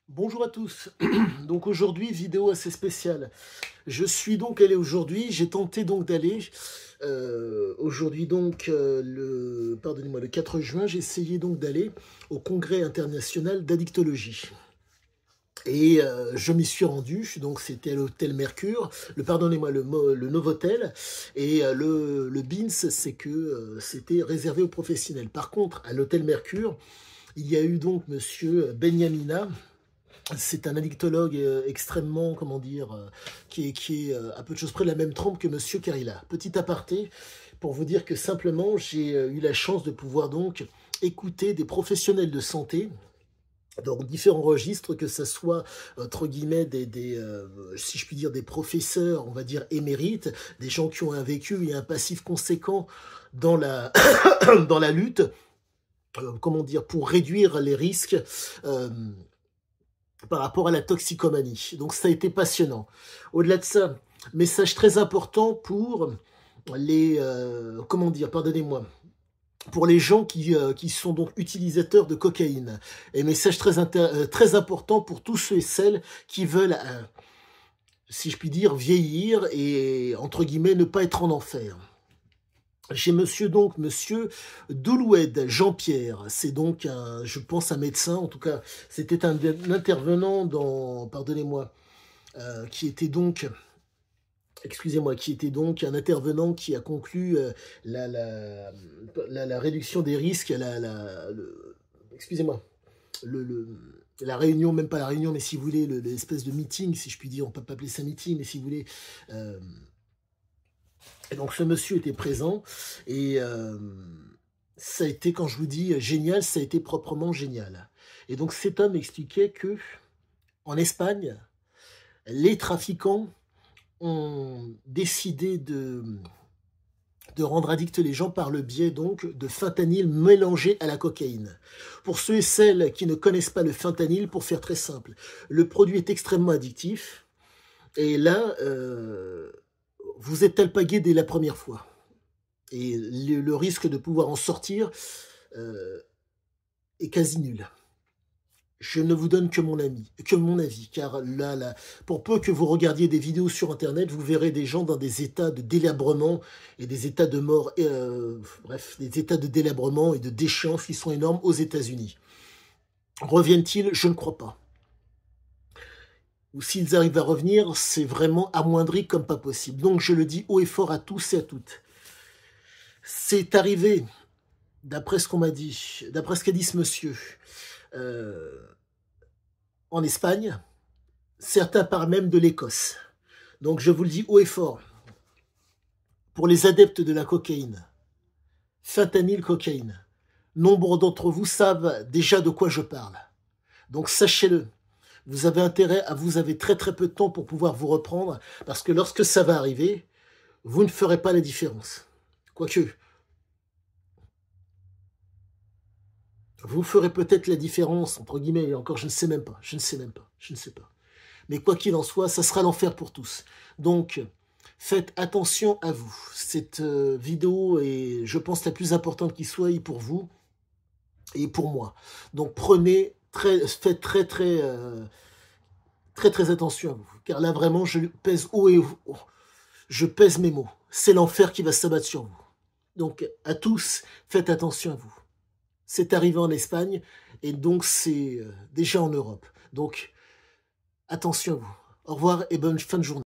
Bonjour à tous. Donc aujourd'hui, vidéo assez spéciale. Je suis donc allé aujourd'hui, j'ai tenté donc d'aller aujourd'hui donc pardonnez-moi, le 4 juin, j'ai essayé donc d'aller au congrès international d'addictologie. Et je m'y suis rendu, donc c'était à l'hôtel Mercure, pardonnez-moi, le Novotel, et le BINS, c'est que c'était réservé aux professionnels. Par contre, à l'hôtel Mercure, il y a eu donc monsieur Benyamina. C'est un addictologue extrêmement, comment dire, qui est à peu de choses près de la même trempe que Monsieur Carilla. Petit aparté, pour vous dire que simplement, j'ai eu la chance de pouvoir donc écouter des professionnels de santé, donc différents registres, que ce soit, entre guillemets, si je puis dire, des professeurs, on va dire, émérites, des gens qui ont un vécu et un passif conséquent dans la, dans la lutte, comment dire, pour réduire les risques par rapport à la toxicomanie. Donc ça a été passionnant. Au-delà de ça, message très important pour les, comment dire, pardonnez-moi, pour les gens qui sont donc utilisateurs de cocaïne. Et message très important pour tous ceux et celles qui veulent, si je puis dire, vieillir et, entre guillemets, ne pas être en enfer. J'ai monsieur Douloued Jean-Pierre, c'est donc je pense un médecin, en tout cas c'était un intervenant dans, pardonnez-moi, qui était donc, excusez-moi, qui était donc un intervenant qui a conclu la réduction des risques, excusez-moi, la réunion, même pas la réunion, mais si vous voulez, l'espèce de meeting, si je puis dire, on peut pas appeler ça meeting, mais si vous voulez, et donc ce monsieur était présent et ça a été, quand je vous dis génial, ça a été proprement génial. Et donc cet homme expliquait que en Espagne, les trafiquants ont décidé de rendre addicts les gens par le biais donc de fentanyl mélangé à la cocaïne. Pour ceux et celles qui ne connaissent pas le fentanyl, pour faire très simple, le produit est extrêmement addictif et là, vous êtes alpagué dès la première fois. Et le risque de pouvoir en sortir est quasi nul. Je ne vous donne que mon avis, car là, pour peu que vous regardiez des vidéos sur Internet, vous verrez des gens dans des états de délabrement et des états de mort, bref, des états de délabrement et de déchéance qui sont énormes aux États-Unis. Reviennent-ils? Je ne crois pas. Ou s'ils arrivent à revenir, c'est vraiment amoindri comme pas possible. Donc je le dis haut et fort à tous et à toutes. C'est arrivé, d'après ce qu'on m'a dit, d'après ce qu'a dit ce monsieur, en Espagne, certains parlent même de l'Écosse. Donc je vous le dis haut et fort, pour les adeptes de la cocaïne, fentanyl cocaïne, nombre d'entre vous savent déjà de quoi je parle. Donc sachez-le, vous avez très très peu de temps pour pouvoir vous reprendre, parce que lorsque ça va arriver, vous ne ferez pas la différence. Quoique, vous ferez peut-être la différence, entre guillemets, et encore je ne sais pas. Mais quoi qu'il en soit, ça sera l'enfer pour tous. Donc, faites attention à vous. Cette vidéo est, je pense, la plus importante qui soit pour vous et pour moi. Donc, faites très attention à vous. Car là, vraiment, je pèse haut et haut. Je pèse mes mots. C'est l'enfer qui va s'abattre sur vous. Donc, à tous, faites attention à vous. C'est arrivé en Espagne et donc c'est déjà en Europe. Donc, attention à vous. Au revoir et bonne fin de journée.